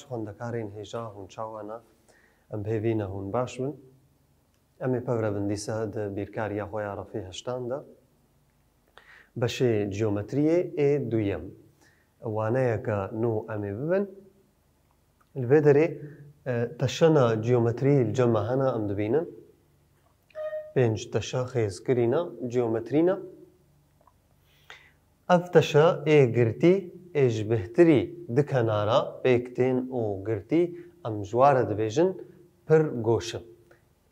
خوندەکارین هێژا هون چاوانە ئەم پێوینە هون باش بن ئەمێ پەورە بندیسە بیرکاریە خۆیان ڕەفی هەشتاندا بەشێ جیۆمەتریە ئێ دوویەم وانەیە کە نۆ ئەمێ ببن لێ دەرێ تەشەنە جیۆمەتری جەمە هەنا ئەم دبینن پێنج تەشە خێزکرینە جیۆمەترینە ئەف تەشە ئێ گرتی ئێژ بهتری دکەنارە پێکتێن و گرتی ئەم ژوارە دەبێژن پر گۆشە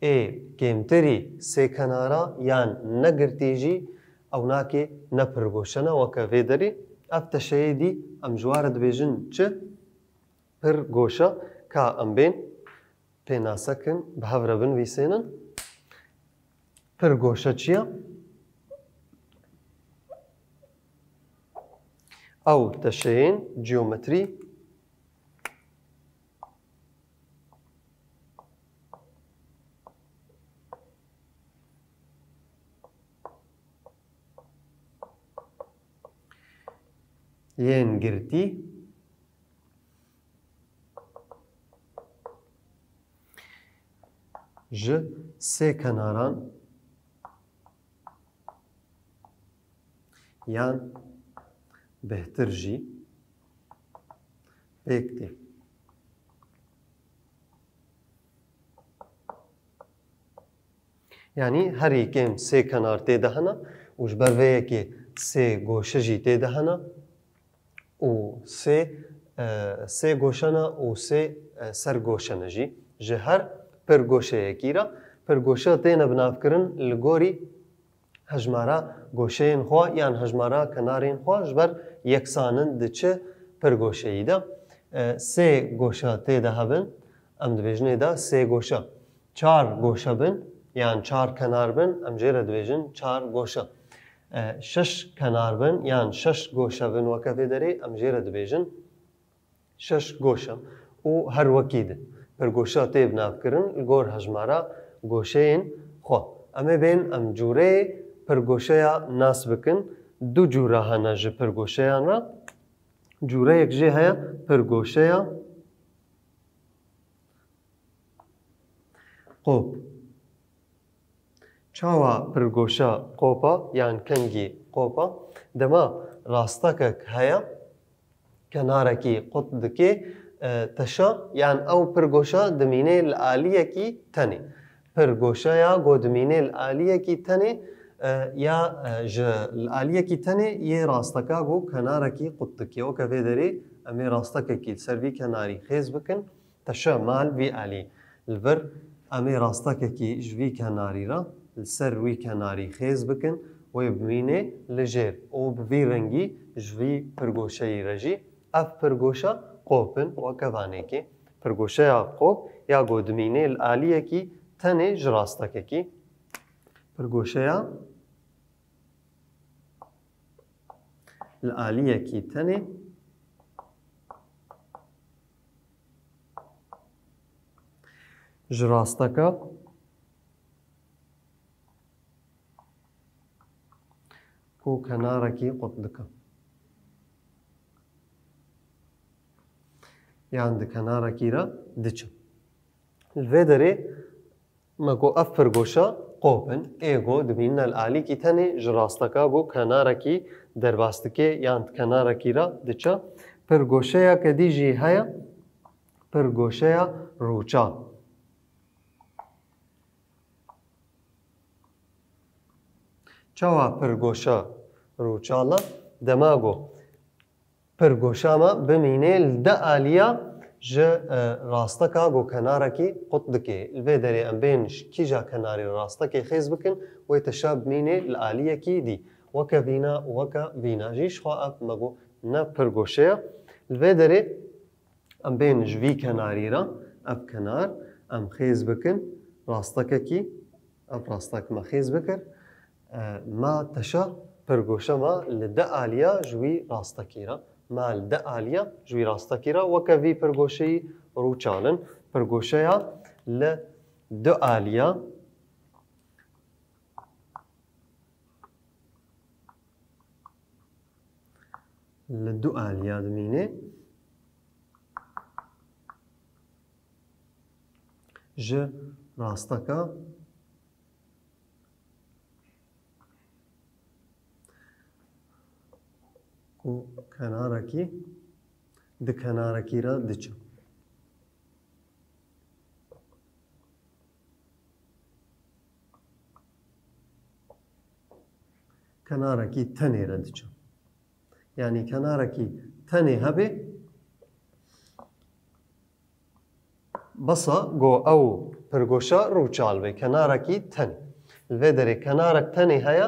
ئێ کێمتری سێ کەنارە یان نەگرتیژی ئەو ناکێ نەپرگۆشەنە وەکە vê derê ev teşeyê dî em ji wan re dibêjin çi pir goşa ka em bên pê nasekin bi hev re binivîsênin pir goşa çi ye ew teşeyên cîyometrî yên girtî ji sê kenaran yan bêhtir jî pêk tê yanî herî kêm sê kenar têde hene û ji ber vê yekê sê goşe jî têde hene û sê goşana û sê sergoşene jî ji her pirgoşeyekî re pirgoşa têne binavkirin li gorî hejmara goşeyên xwe yan hejmara kenarên xwe ji ber yeksanin di çi pirgoşeyî de sê goşa têde hebin em dibêjin êda sê goşa çar goşa bin yan çar kenar bin em jê re dibêjin çar goşa şeş kenar bin yan şeş goşa bin weke vê derê em jê re dibêjin şeş goşa û her wekî din pirgoşa tê binavkirin li gor hejmara goşeyên xwe em ê bên em cûreyê pirgoşeya nas bikin du cûra hene ji pirgoşeyan re cûreyek jê heye pirgoşeya qop çawa pirgoşa qopa yan kengî qopa dema rastekek heye kenarekî qut dike teşa yan ew pirgoşa dimîne li aliyekî tenê pirgoşeya got dimîne li aliyekî tenê ya ji li aliyekî tenê yê rasteka got kenarekî qut dike weke vê derê em ê rastekekî li ser vî kenarî xêz bikin teşa mal vî alî li vir em ê rastekekî ji vî kenarî re li ser wî kenarî xêz bikin wê bimîne li jêr û bi vî rengî ji vî pirgoşeyî re jî ev pirgoşa qopin weke vanekê pirgoşeya qop ya got dimîne li aliyekî tenê ji rastekekî pirgoşeya li aliyekî tenê ji rasteka ku kenarekî qut dike yan di kenarekî re diçe li vê derê me got ev pirgoşa qopin ê got dibîne li alîkî tenê ji rasteka got kenarekî derbas dike yan kenarekî re diçe pirgoşeyeke dî jî heye pirgoşeya rûça çawa pirgoşa rûçala dema got pirgoşa me bimîne li de aliya ji rasteka got kenarekî qut dike li vê derê em bên ji kîja kenarê rastekê xêz bikin wê teşa bimîne li aliyekî dî weke vîna û weke vîna jî ji xwe ev me got ne pirgoşeya li vê derê em bên ji vî kenarî re ev kenar em xêz bikin rastekekî ev rastek me xêz bikir ma teşa pirgoşa me li de aliya ji wî rastekî re ma li de aliya ji wî rastekî re weke vî pirgoşeyî rûçalin pirgoşeya li du aliya li du aliya dimîne ji rasteka ku kenarekî di kenarekî re diçe. Kenarekî tenê re diçe. Yani kenarekî tenê hebe basa got ew pirgoşa rûçal be kenarekî tenê. Li vê derê kenarek tenê heye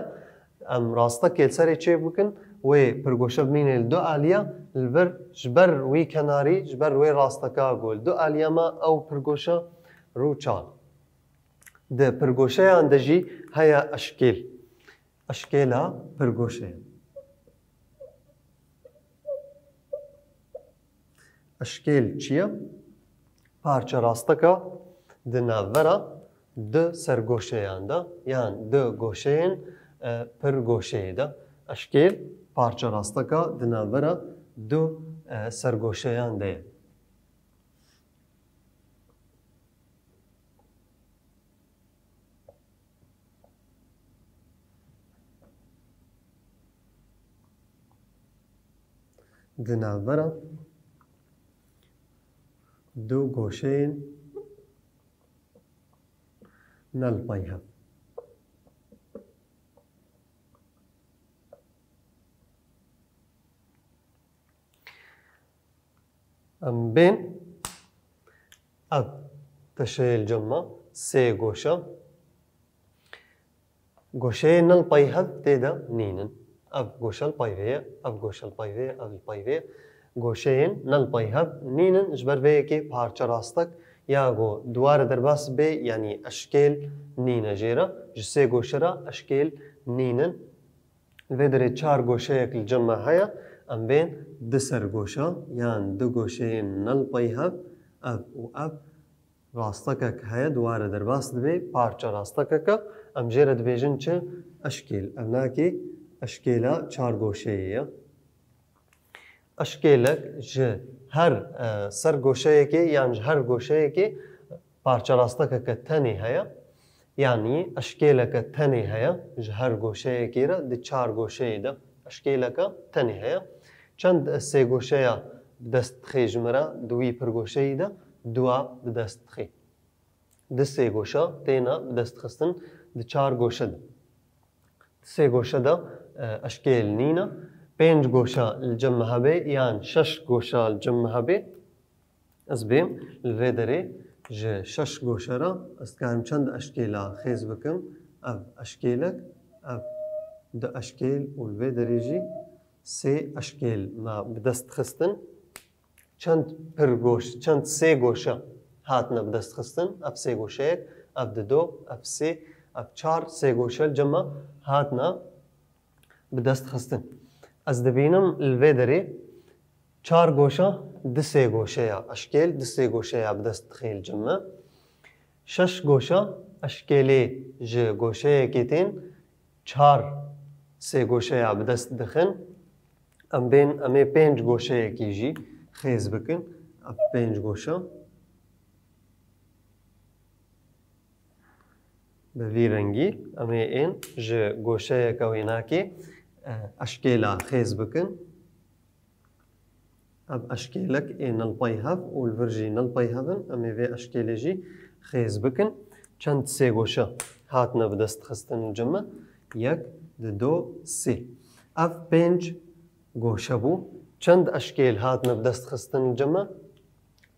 em rastekê li serê çê bikin wê pirgoşa bimîne li du aliya li vir ji ber wî kenarî ji ber wê rasteka got li du aliya me ew pirgoşa rûçal. Di pirgoşeyan de jî heye eşkêl. Eşkêla pirgoşeyan. Eşkêl çi ye? Parça rasteka di navbera du sergoşeyan de yan du goşeyên pirgoşeyê de. Eşkêl parça rasteka di navbera du sergoşeyan de ye. Di navbera du goşeyên nelpey hev. Em bên ev teşeyê li cem me sê goşa. Goşeyê nelpey hev tê de nînin. Ev goşa li peyvê ye, ev goşa li peyvê ye, ev li peyvê ye. Goşeyên nelpey hev nînin ji ber vê yekê parça rastek ya got dware derbas bê yanî eşkêl nîne jê re. Ji sê goşe re eşkêl nînin. Li vê derê çar goşeyek li cem me heye. Em bên di sergoşa yan du goşeyên nelpey hev ev û ev rastekek heye dware derbas dibe parça rastekeke em jê re dibêjin çi eşkêl. Ev nakê eşkêla çar goşeyê ye. Eşkêlek ji her sergoşeyekê yan ji her goşeyekê parça rastekeke tenê heye. Yani eşkêleke tenê heye ji her goşeyekê re di çar goşeyê de eşkêleke tenê heye. Çend sê goşeya bi dest dixê ji me re di wî pirgoşeyî de dua bi dest dixê. Di sê goşa têne bi dest xistin di çar goşe de. Sê goşe de eşkêl nîne. Pênc goşa li cem me hebe yan şeş goşa li cem me hebe. Ez bêm li vê derê ji şeş goşe re ez dikarim çend eşkêla xêz bikim. Ev eşkêlek, ev du eşkêl û li vê derê jî sê eşkêl me bi dest xistin. Çend sê goşe hatine bi dest xistin. Ev sê goşeyek, ev di do, ev sê, ev çar sê goşe li cem me hatine bi dest xistin. Ez dibînim li vê derê çar goşa di sê goşeya eşkêl di sê goşeya bi dest dixê li cem me. Şeş goşa eşkêlê ji goşeyekê tên çar sê goşeya bi dest dixin. Em bên em ê pênc goşeyekî jî xêz bikin. Ev pênc goşa bi vî rengî em ê ên ji goşeyeka wênakê eşkêla xêz bikin. Ev eşkêlek ê nelpey hev û li vir jî nelpey hevin. Em ê vê eşkêlê jî xêz bikin. Çend sê goşa hatine bi dest xistin li cem me? Yek, di do, sê. Ev pênc goşe bû. Çend eşkêl hatine bi dest xistin li cem me?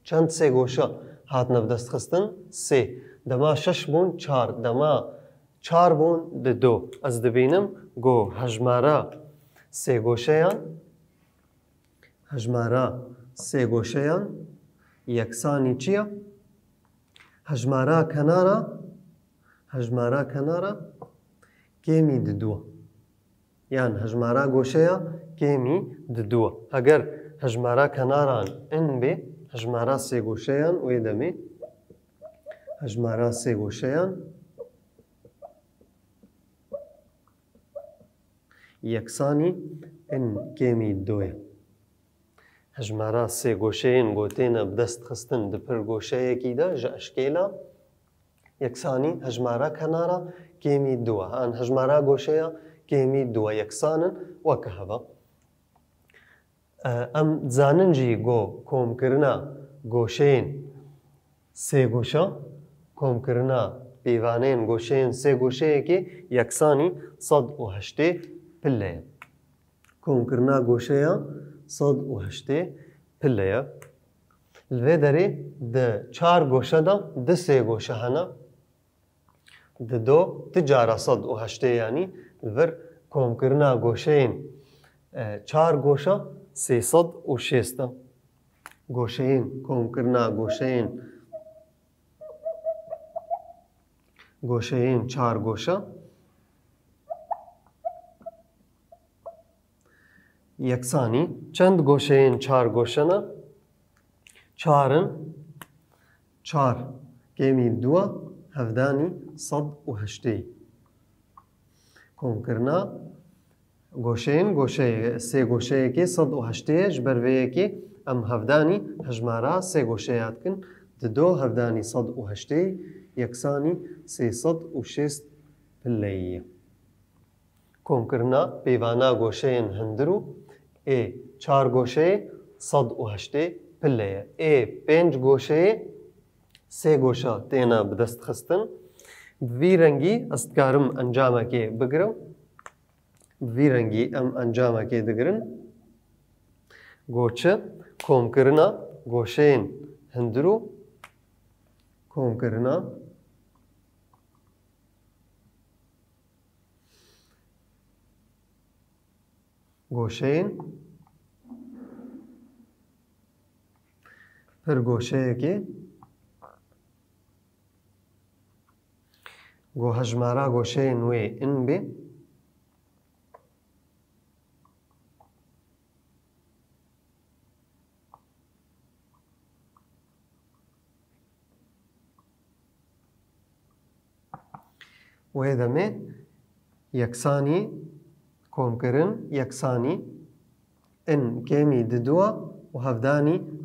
Çend sê goşa hatine bi dest xistin? Sê. Dema şeş bûn çar. Dema çar bûn di do. Ez dibînim got hejmara sê goşeyan hejmara sê goşeyan yeksanî çi ye? Hejmara kenara kêmî di du. Yan hejmara goşeya kêmî di du. Eger hejmara kenaran in bê hejmara sê goşeyan wê demê hejmara sê goşeyan yeksanî in kêmî du ye. Hejmara sê goşeyên gotêne bi dest xistin di pir goşeyekî de ji eşkêla یەکسانی هەژمارە کەنارە کێمی دووە ئەن هەژمارە گۆشەیە کێمی دووە یەکسانن وەکە هەبە ئەم زاننجی گۆ کۆمکردە گۆشەین سێ گۆشە کۆمکردە پەیوانەیەن گۆشەیەن سێ گۆشەیەکی یەکسانی ١٨ پلەیە کۆمکردە گۆشەیە ١٨ پلەیە لێ دەرێ di çar goşa da di sê goşa hene di do ti cara 108 yanî li vir komkirina goşeyên çar goşa 306 da goşeyên komkirina goşeyên çar goşa yeksanî çend goşeyên çar goşana çarın çar kêmî duwa hevdanî 108 komkirina goşeyên sê goşeyekê 108 ji ber vê yekê em hevdanî hejmara sê goşeya dikin di do hevdanî 108 yeksanî 306 pilleyî ye komkirina pêvana goşeyên hindir û ê çar goşeyê 108 pilleye ê pênc goşeyê sê goşa têne bi dest xistin bi vî rengî ez dikarim encamekê bigirim bi vî rengî em encamekê digirin goçi komkirina goşeyên hindir û komkirina goşeyên pir goşeyekê got hejmara goşeyên wê in bê wê demê yeksanî komkirin yeksanî in kêmî di duwa û hevdanî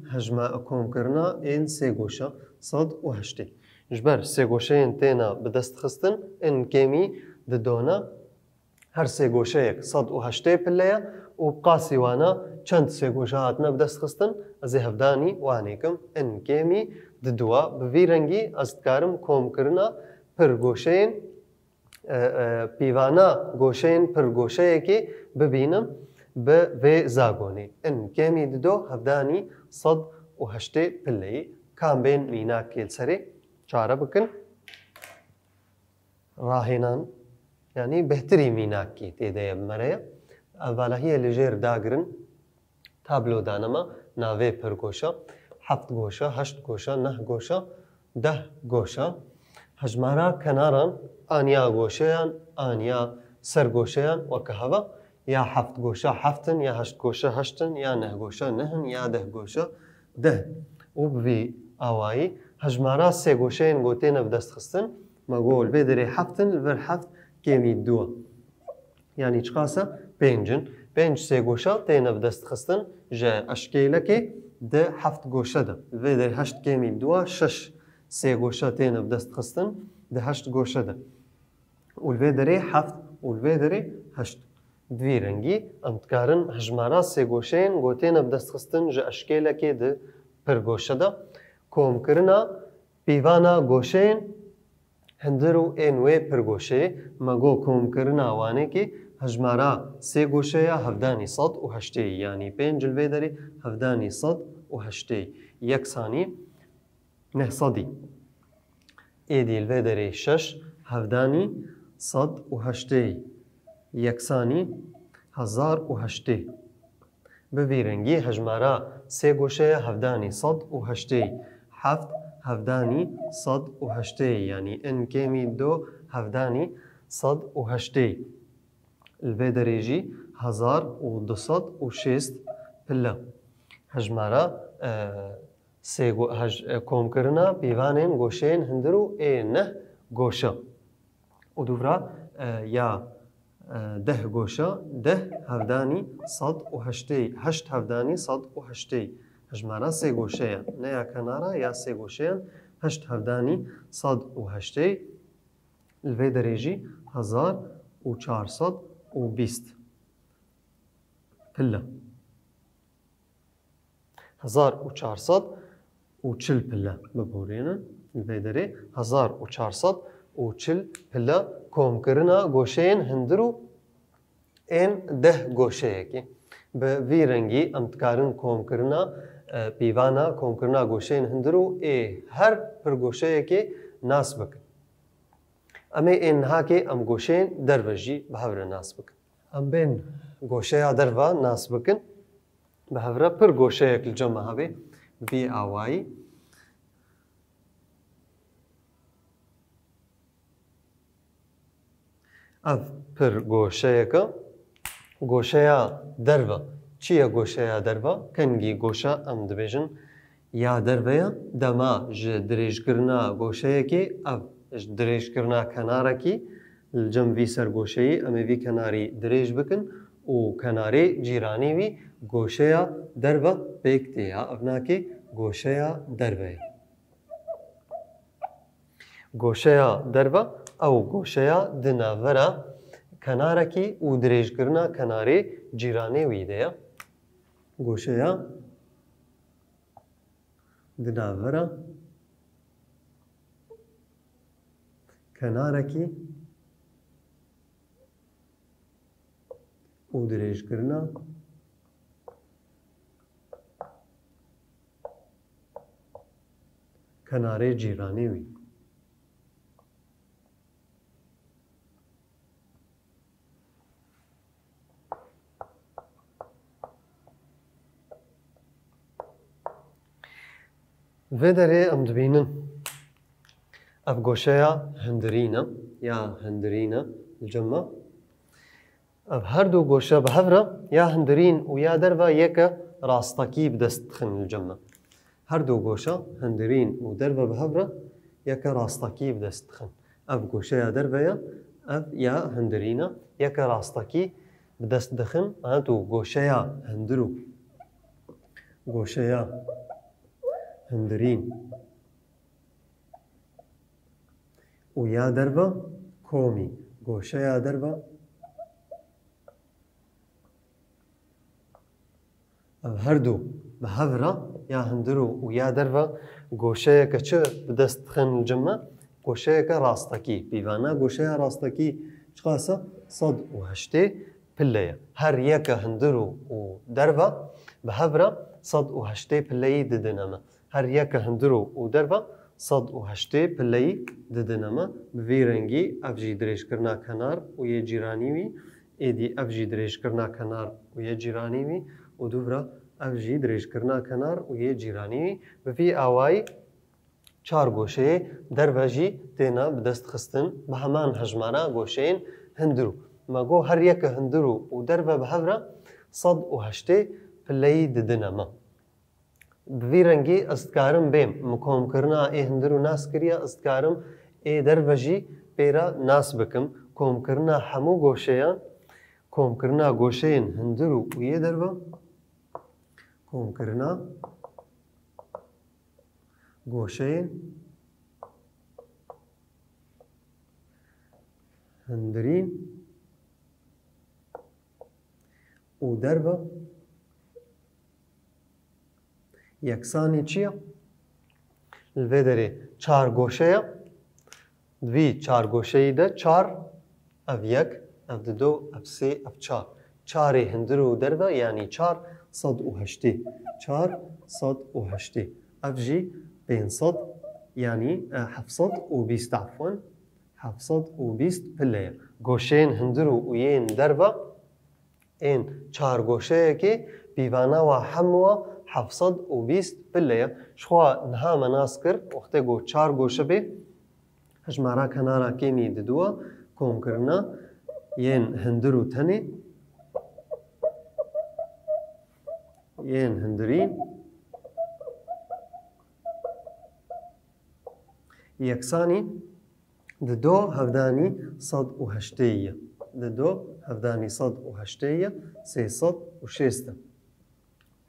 komkirina ên sê goşa 108 ji ber sê goşeyên têne bi dest xistin in kêmî di dona her sê goşeyek 108 pille ye û qasî wana çend sê goşa hatine bi dest xistin ez ê hevdanî wanê kim in kêmî di duwa bi vî rengî ez dikarim komkirina pir goşeyên pîvana goşeyên pir goşeyekê bibînim bi vê zagonê in kêmî di do hevdanî 108 pilleyî kam bên mînakê li serê çare bikin rahênan yanî behtirî mînakê têde ye bi me re ye evalahiyê li jêr dagirin tablo danema navê pir goşa heft goşa heşt goşa neh goşa deh goşa hejmara kenaran aniya goşeyan aniya ser goşeyan weke heve ya heft goşa heftin ya heşt goşa heştin ya neh goşa nehin ya deh goşa deh û bi vî awayî hejmara sê goşeyên gotêne bi dest xistin me got li vê derê heftin li vir heft kêmî duwa yanî çiqasa pêncin pênc sê goşa têne bi dest xistin ji eşkêlekê di heft goşa de li vê derê heşt kêmî duwa şeş sê goşa têne bi dest xistin di heşt goşa de û li vê derê heft û li vê derê heşt bi vî rengî em dikarin hejmara sê goşeyên gotêne bi dest xistin ji eşkêlekê di pir goşa de komkirina pîvana goşeyên hindir û ên wê pir goşeyê me got komkirina wanekê hejmara sê goşeya hevdanî 108 yanî pênc li vê derê hevdanî 108 yeksanî neh sedî êdî li vê derê şeş hevdanî 108 yeksanî 1008 bi vî rengî hejmara sê goşeya hevdanî 108 heft hevdanî 108 yanî in kêmî do hevdanî 108 li vê derê jî 1206 pille hejmara komkirina pîvanên goşeyên hindir û ê neh goşa û dûvra ya deh goşa deh hevdanî 108 heşt hevdanî 108 hejmara sê goşeyan ne ya kenara ya sê goşeyan هشت هفدانی صد و هشتی الوی درجی 1420 پله 1440 پله ببورینن الوی دری 1440 پله کم کرنا گوشین هندرو این 10 گوشه کی به وی رنگی امتکارن کم کرنا پیوانا کم کرنا گوشین هندرو هر پر گوشه کی ناس بکن اما این ها که ام گوشین دروژی به هفر ناس بکن ام بین گوشه دروا ناس بکن به هفر پر گوشه کل جمع هاوی وی آوایی اف پر گوشه که گوشه دروا چیه گوشه دروا کنگی گوشه ام دبیجن یا درویا دما ج دریج کرنا گوشه کی اف دریج کرنا کناره کی الجم وی سر گوشه امی وی کناری دریج بکن و کناری جیرانی وی گوشه دروا بیکتی یا افنا کی گوشه درویا گوشه دروا او گوشه دناورا کناره کی و دریج کرنا کناری جیرانی وی دیا گوشه دناورا کناره کی و دریج کرنا کناره جیرانی وی في دري ام دبينن اف گوشيا هندرينا يا هندرينا الجمع اف هر دو گوشه بهفرا يا هندرين ويا دربا يكا راستكي بدست خن الجمع هر دو گوشه هندرين ودربا بهفرا يكا راستكي بدست خن اف گوشيا دربا اف يا هندرينا يكا راستكي بدست دخن هاتو گوشيا هندرو گوشيا هندرين ويا دربا كومي گوشه يا دربا هردو بهفرا يا هندرو ويا دربا گوشه كچ بدست خن الجمع گوشه راستكي بيوانا گوشه راستكي چقاسا صد و هشتي پليا هر يكا هندرو و دربا بهفرا صد و هشتي پلي ددنما هر یک هندرو و دربا صد و هشته پلی ددنما بوی رنگی افجی دریج کرنا کنار و یه جیرانی وی ایدی افجی دریج کرنا کنار و یه جیرانی وی و دوبرا افجی دریج کرنا کنار و یه جیرانی وی بوی آوای چار گوشه دروژی تینا بدست خستن به همان هجمارا گوشین هندرو مگو هر یک هندرو و دربا بهورا صد و هشته پلی ددنما بوی رنگی استکارم بیم مکوم کرنا هندرو ناس کریا استکارم دروژی پیرا ناس بکم کوم کرنا همو گوشیان کوم کرنا گوشین هندرو و یه دروا کوم کرنا گوشین هندرین و دروا یکسانی چیه؟ الوی داری چار گوشه دوی چار گوشه ده چار اف یک اف دو اف سه اف چار چاری هندرو دربا یعنی چار صد و هشتی چار صد و هشتی اف جی بین صد یعنی 720 عفوا 720 پله گوشین هندرو و یین دربا این چار گوشه که بیوانا و هموا 720 پله شخوا نها مناس کر وقتی گو چار گوشه به هجمارا کنارا کمی ددوا کوم کرنا ین هندرو تنی ین هندرین یکسانی دو هفدانی صد و هشتیه دو هفدانی صد و هشتیه 360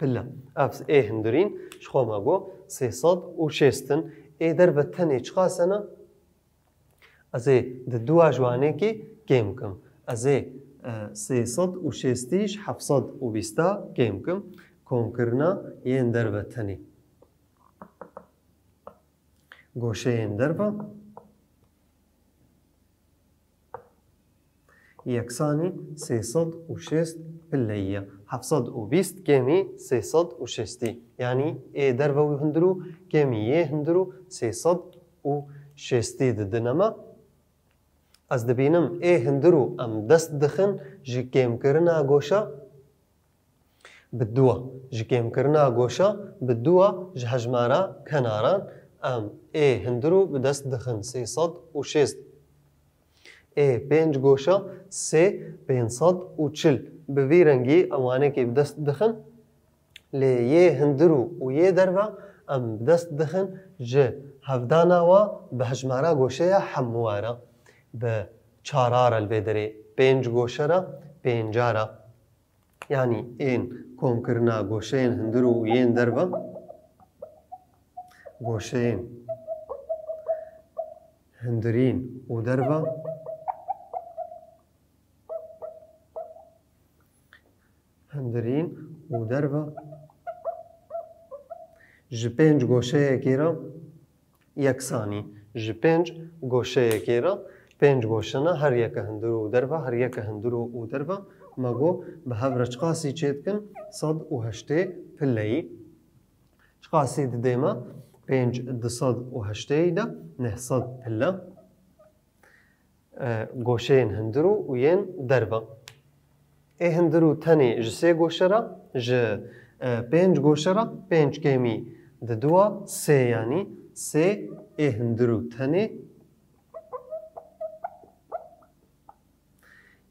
پله افس هندرین شخوا ما گو 360 اي دربة تني چقاسنا ازي دوا جوانيكي كيمكم ازي 360 720 كيمكم كومكرنا ين دربة تني گوشين دربة يكساني 360 باللية 720 كيمي 360 يعني اي دربة وهندرو كيمي هندرو 360 ددنما از دبینم ای هندرو ام دست دخن جی کم کرنا گوشا بدوا جی کم کرنا گوشا بدوا جه هجمارا کناران ام ای هندرو بدست دخن 360 ای پنج گوشا 540 بوی رنگی اوانه که بدست دخن لی یه هندرو و یه دربا ام بدست دخن جه هفدانا و به هجمارا گوشه حموارا به چارار البدري بينج گوشرا بينجارا يعني این كوم كرنا گوشين هندرو ين دربا گوشين هندرين ودربا هندرين ودربا جبينج گوشه كيرا يكساني جبينج گوشه كيرا پنج گوشنا هر یک هندرو دربا هر یک هندرو و دربا مگو به هفر چقاسی چید کن 180 پلهی چقاسی دیما پنج 280 دا 900 پله گوشین هندرو و ین دربا ای هندرو تنی جسه گوشرا ج پنج گوشرا پنج کمی دوا سه یعنی سه ای هندرو تنی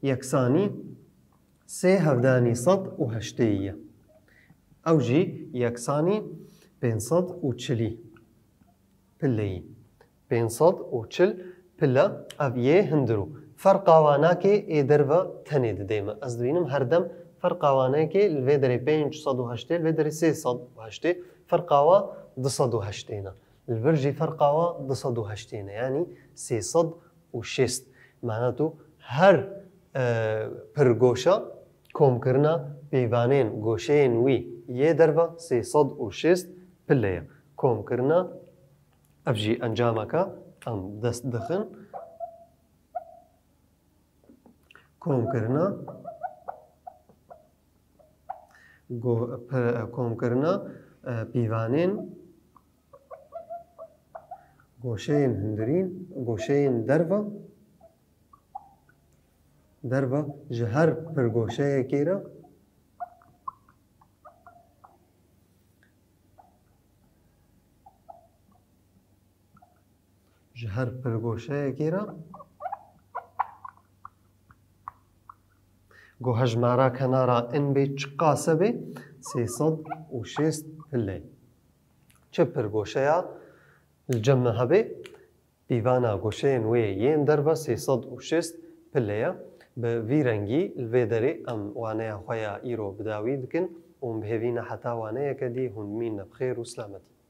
يكساني سه هفداني صد وهشتية او جي يكساني بين صد وچلي بلي بين صد وچل بلا افيه هندرو فرقاواناكي اي دربا تني ديما ازدوينم هردم فرقاواناكي الفيدري بين صد وهشتي الفيدري سه صد وهشتي فرقاوا دصد وهشتينا الفرجي فرقاوا دصد وهشتينا يعني سه صد وشست معناته هر پر گوشا کوم کرنا پیوانین گوشین وی یه دربا 360 پله کوم کرنا افجی انجامکا ام دست دخن کوم کرنا کوم کرنا پیوانین گوشین هندرین گوشین دربا دربا جهر پر گوشه کیرا جهر پر گوشه کیرا گو هجمارا کنارا ان بی چقاسه بی 360 پله چه پر گوشه یا الجمع هبی بیوانا گوشه نوی ین دربا 360 پله بوی رنگی الویدری ام وانه خویا ایرو بداوی دکن و مبهوینا حتا وانه کدی هون مین بخیر و سلامتی